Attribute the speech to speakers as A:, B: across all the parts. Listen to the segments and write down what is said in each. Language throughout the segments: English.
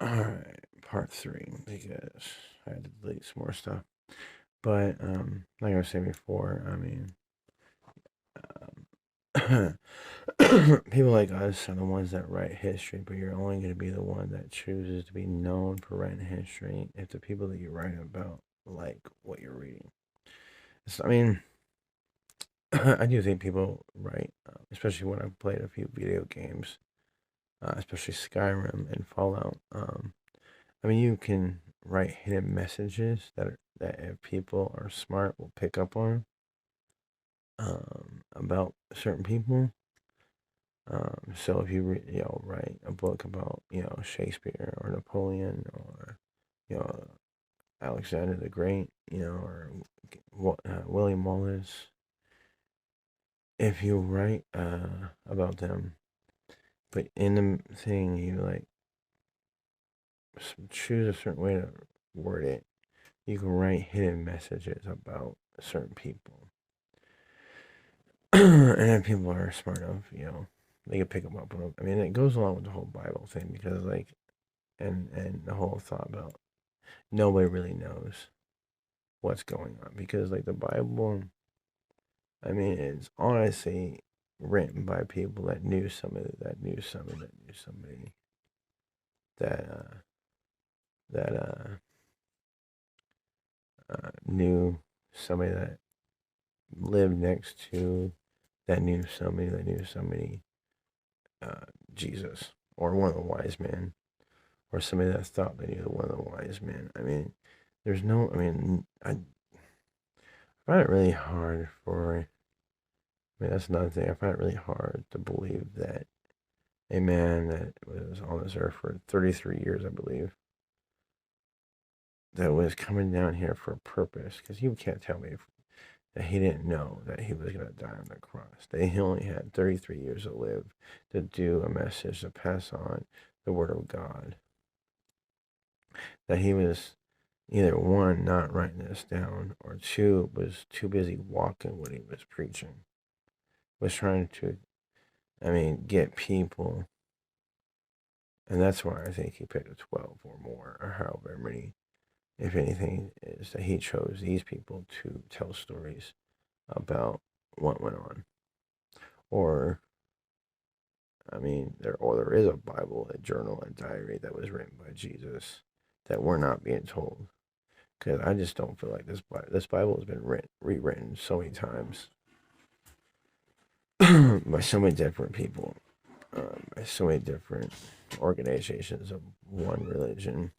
A: Alright, part 3, because I had to delete some more stuff. But, like I was saying before, I mean, um, people like us are the ones that write history, but you're only going to be the one that chooses to be known for writing history if the people that you write about like what you're reading. I mean, I do think people write, especially when I've played a few video games, especially Skyrim and Fallout. I mean, you can write hidden messages that if people are smart will pick up on about certain people. So if write a book about Shakespeare or Napoleon or you know Alexander the Great, or William Wallace, if you write about them, but in the thing you like choose a certain way to word it, you can write hidden messages about certain people. And then people are smart enough, they can pick them up. I mean, it goes along with the whole Bible thing because, like, and the whole thought about nobody really knows what's going on because, like, the Bible, I mean, it's honestly written by people that knew somebody that knew somebody that knew somebody that that knew somebody that lived next to that knew somebody that knew somebody, uh, Jesus, or one of the wise men, or somebody that thought they knew one of the wise men. I mean, there's no, I mean, I find it really hard I mean, that's another thing. I find it really hard to believe that a man that was on this earth for 33 years, I believe, that was coming down here for a purpose, because you can't tell me that he didn't know that he was going to die on the cross. That he only had 33 years to live to do a message to pass on the word of God. That he was either one, not writing this down, or two, was too busy walking what he was preaching. Was trying to, I mean, get people, and that's why I think he picked 12 or more, or however many, if anything, is that he chose these people to tell stories about what went on. Or, I mean, there is a Bible, a journal, a diary that was written by Jesus that we're not being told. Because I just don't feel like this Bible has been rewritten so many times by so many different people, by so many different organizations of one religion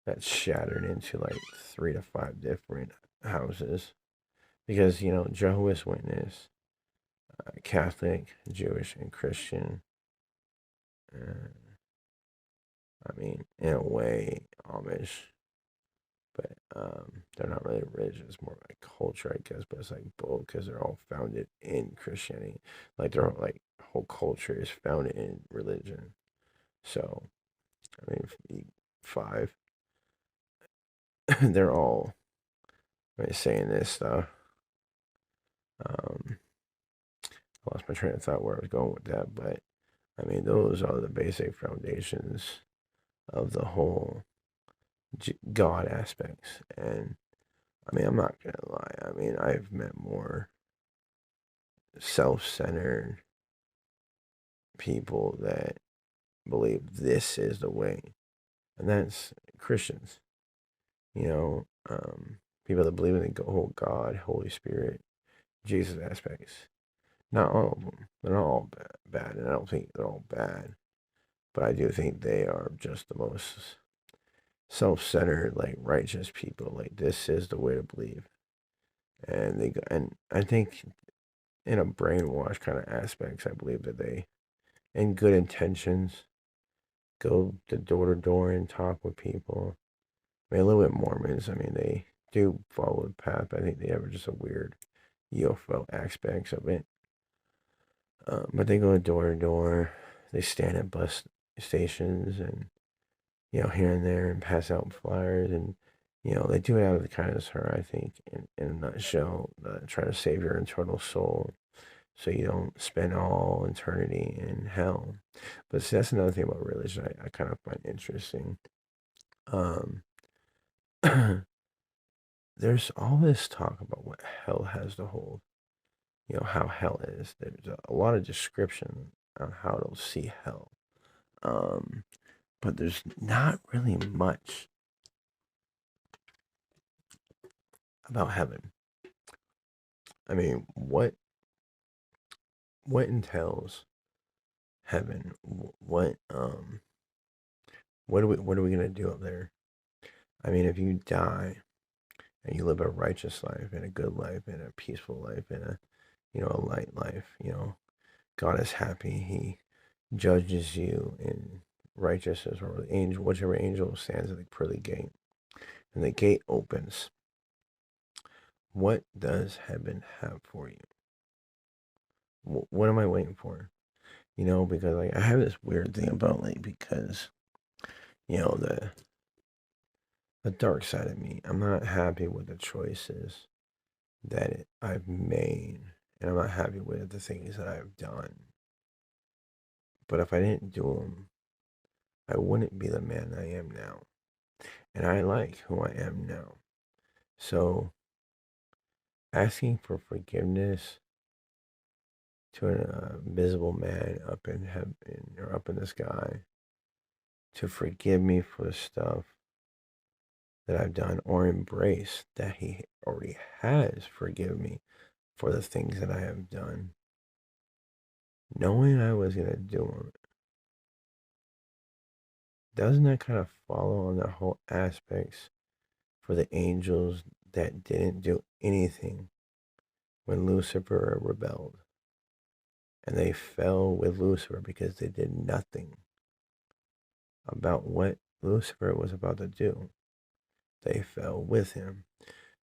A: that's shattered into like 3 to 5 different houses. Because Jehovah's Witness, Catholic, Jewish, and Christian. Uh, I mean, in a way, Amish, but they're not really religious. It's more like culture, I guess. But it's like both because they're all founded in Christianity. Like their whole culture is founded in religion. So I mean, 5, they're all saying this stuff. Um, I lost my train of thought where I was going with that, but I mean, those are the basic foundations of the whole God aspects. And I mean, I'm not gonna lie. I mean, I've met more self-centered people that believe this is the way, and that's Christians. People that believe in the whole God, Holy Spirit, Jesus aspects. Not all of them. They're not all bad, and I don't think they're all bad. But I do think they are just the most self-centered, like righteous people. Like this is the way to believe, and I think in a brainwash kind of aspects, I believe that they, in good intentions, go to door to door and talk with people. I mean, a little bit Mormons. I mean, they do follow the path, but I think they have just a weird UFO aspects of it. But they go door to door. They stand at bus stations and here and there and pass out flyers and they do it out of the kindness of heart. I think in a nutshell, try to save your internal soul so you don't spend all eternity in hell. But see, that's another thing about religion I kind of find interesting. Um, there's all this talk about what hell has to hold, how hell is. There's a lot of description on how to see hell. Um, but there's not really much about heaven. I mean, what entails heaven? What are we gonna do up there? I mean, if you die and you live a righteous life and a good life and a peaceful life and a light life, God is happy. He judges you in righteousness, or the angel, whichever angel stands at the pearly gate, and the gate opens. What does heaven have for you? What am I waiting for? Because like I have this weird thing about, like, because the dark side of me, I'm not happy with the choices that I've made, and I'm not happy with the things that I've done. But if I didn't do them, I wouldn't be the man I am now, and I like who I am now. So asking for forgiveness to an invisible man up in heaven or up in the sky to forgive me for the stuff that I've done, or embrace that he already has forgiven me for the things that I have done, knowing I was going to do them, doesn't that kind of follow on the whole aspects for the angels that didn't do anything when Lucifer rebelled? And they fell with Lucifer because they did nothing about what Lucifer was about to do. They fell with him.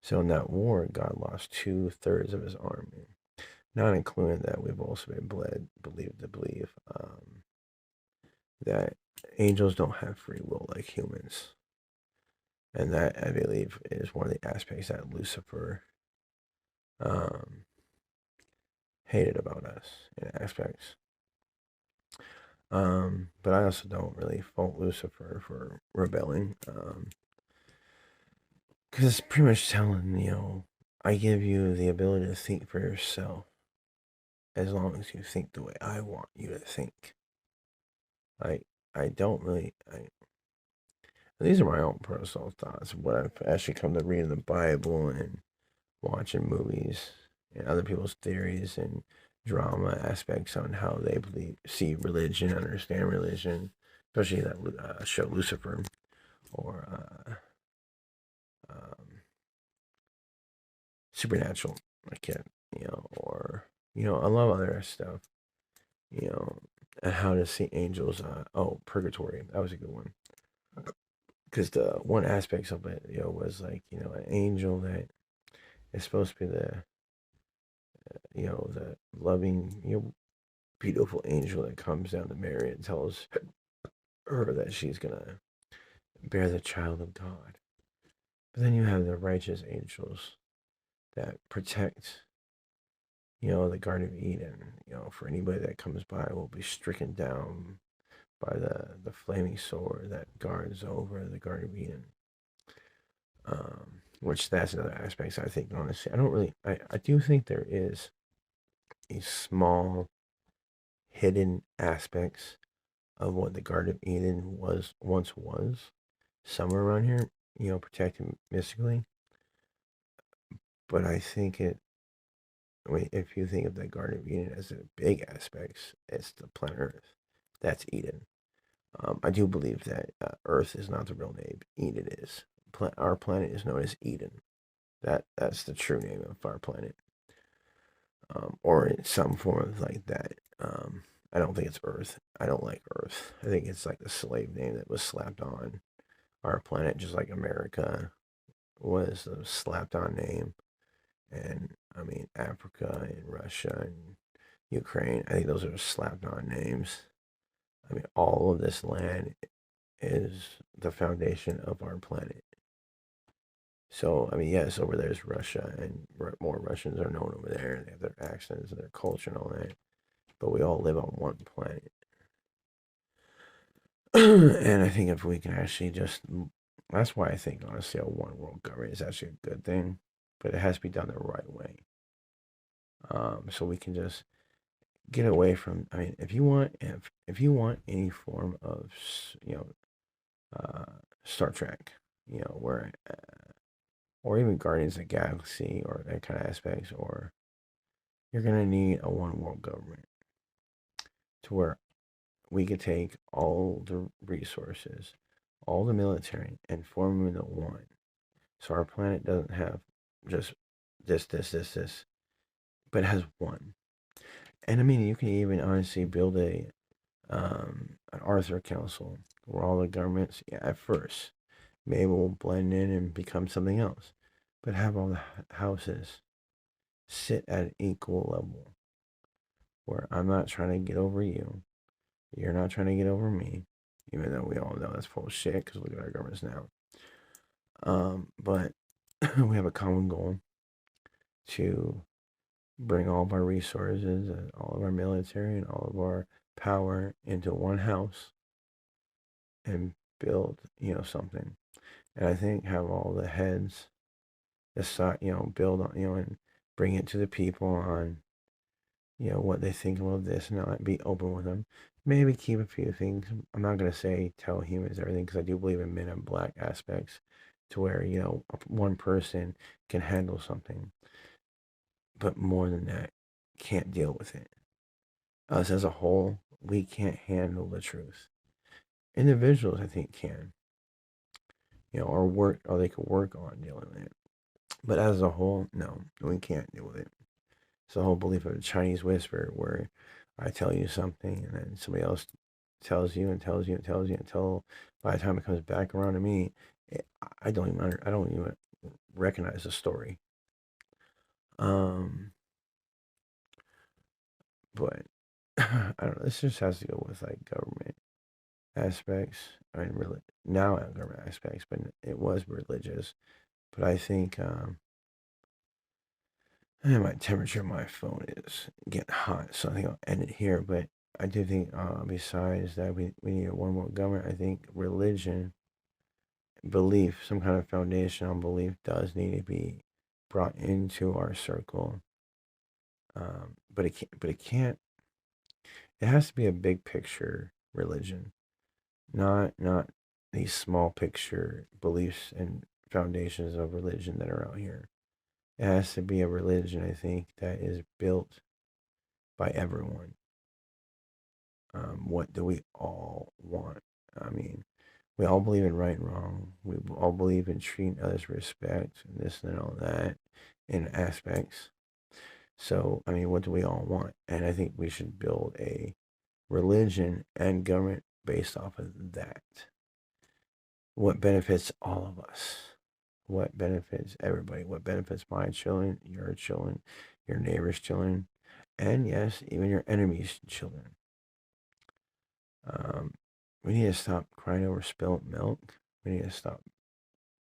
A: So in that war, God lost 2/3 of his army. Not including that, we've also been believed to believe that angels don't have free will like humans. And that, I believe, is one of the aspects that Lucifer um, hated about us in aspects. But I also don't really fault Lucifer for rebelling. Because it's pretty much telling, I give you the ability to think for yourself as long as you think the way I want you to think. I don't really, these are my own personal thoughts of what I've actually come to read in the Bible and watching movies and other people's theories and drama aspects on how they see religion, understand religion, especially that show Lucifer, or um, Supernatural, like it, or a lot of other stuff, and how to see angels. Purgatory, that was a good one, because the one aspects of it, was like an angel that is supposed to be the loving, beautiful angel that comes down to Mary and tells her that she's gonna bear the child of God. But then you have the righteous angels that protect, the Garden of Eden. For anybody that comes by will be stricken down by the flaming sword that guards over the Garden of Eden. Which that's another aspect. I think, honestly, I do think there is a small hidden aspects of what the Garden of Eden once was, somewhere around here, protected mystically. But I think if you think of the Garden of Eden as a big aspects, it's the planet Earth. That's Eden. I do believe that Earth is not the real name. Eden is. Our planet is known as Eden. That's the true name of our planet, or in some form of like that. I don't think it's Earth. I don't like Earth. I think it's like the slave name that was slapped on our planet, just like America was a slapped on name. And I mean, Africa and Russia and Ukraine, I think those are slapped on names. I mean, all of this land is the foundation of our planet. So, I mean, yes, over there's Russia, and more Russians are known over there. They have their accents and their culture and all that. But we all live on one planet. And I think if we can actually just, that's why I think, honestly, a one world government is actually a good thing, but it has to be done the right way. So we can just get away from, I mean, if you want any form of, you know, Star Trek, where, or even Guardians of the Galaxy or that kind of aspects, or you're gonna need a one world government to where we could take all the resources, all the military, and form them into one. So our planet doesn't have just this, but it has one. And I mean, you can even honestly build an Arthur Council where all the governments, yeah, at first, maybe will blend in and become something else, but have all the houses sit at an equal level where I'm not trying to get over you. You're not trying to get over me, even though we all know that's full of shit because look at our governments now. But we have a common goal to bring all of our resources and all of our military and all of our power into one house and build, something. And I think have all the heads decide, build on, and bring it to the people on, what they think of this and not be open with them. Maybe keep a few things. I'm not going to say tell humans everything because I do believe in men in black aspects to where, one person can handle something, but more than that, can't deal with it. Us as a whole, we can't handle the truth. Individuals, I think, can, or they could work on dealing with it. But as a whole, no, we can't deal with it. It's the whole belief of the Chinese whisper where I tell you something and then somebody else tells you and tells you and tells you until by the time it comes back around to me, I don't even recognize the story. Um, but I don't know. This just has to go with like government aspects. I mean, really now government aspects, but it was religious. But I think my temperature on my phone is getting hot, so I think I'll end it here. But I do think, besides that, we need one more government. I think religion, belief, some kind of foundation on belief does need to be brought into our circle. But it can't. But it can't. It has to be a big picture religion, not these small picture beliefs and foundations of religion that are out here. It has to be a religion, I think, that is built by everyone. What do we all want? I mean, we all believe in right and wrong. We all believe in treating others with respect and this and all that in aspects. So, I mean, what do we all want? And I think we should build a religion and government based off of that. What benefits all of us? What benefits everybody? What benefits my children, your neighbor's children, and yes, even your enemy's children? Um, we need to stop crying over spilt milk. We need to stop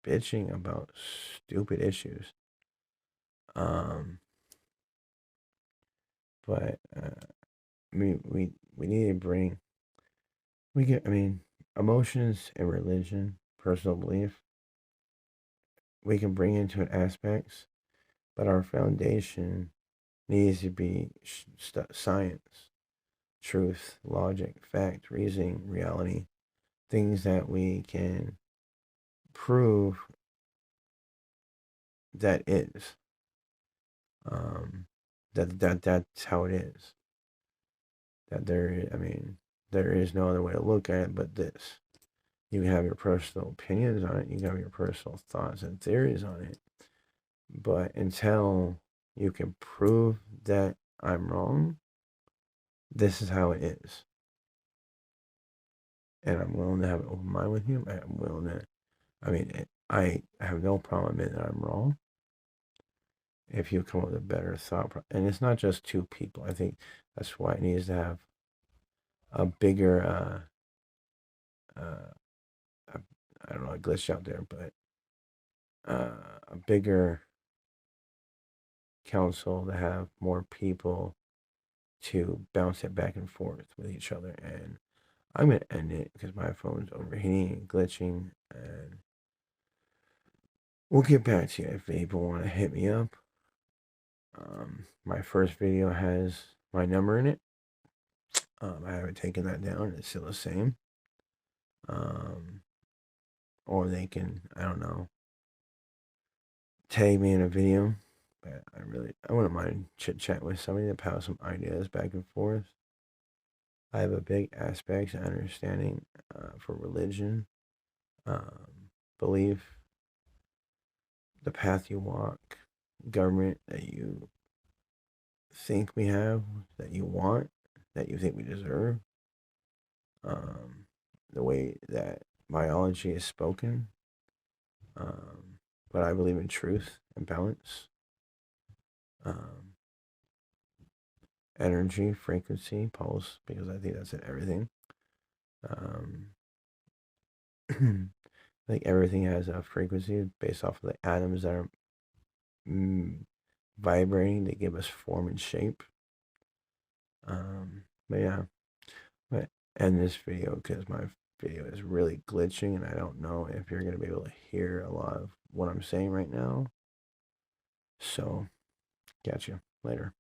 A: bitching about stupid issues. Um, but we need to bring I mean emotions and religion, personal belief. We can bring into it aspects, but our foundation needs to be science, truth, logic, fact, reasoning, reality, things that we can prove that is. Um, that's how it is. I mean, there is no other way to look at it but this. You can have your personal opinions on it. You can have your personal thoughts and theories on it. But until you can prove that I'm wrong, this is how it is. And I'm willing to have an open mind with you. I'm willing to, I mean, I have no problem admitting that I'm wrong if you come up with a better and it's not just two people. I think that's why it needs to have a bigger, uh, I don't know, a glitch out there, but a bigger council to have more people to bounce it back and forth with each other. And I'm going to end it because my phone's overheating and glitching. And we'll get back to you if people want to hit me up. My first video has my number in it. I haven't taken that down. It's still the same. Or they can, I don't know, tag me in a video. But I wouldn't mind chit-chat with somebody to pass some ideas back and forth. I have a big aspect of understanding for religion, belief, the path you walk, government that you think we have, that you want, that you think we deserve, the way that biology is spoken. But I believe in truth and balance, energy, frequency, pulse, because I think that's in everything. I think everything has a frequency based off of the atoms that are vibrating. They give us form and shape. But yeah, but end this video because my video is really glitching and I don't know if you're going to be able to hear a lot of what I'm saying right now. So, catch you later.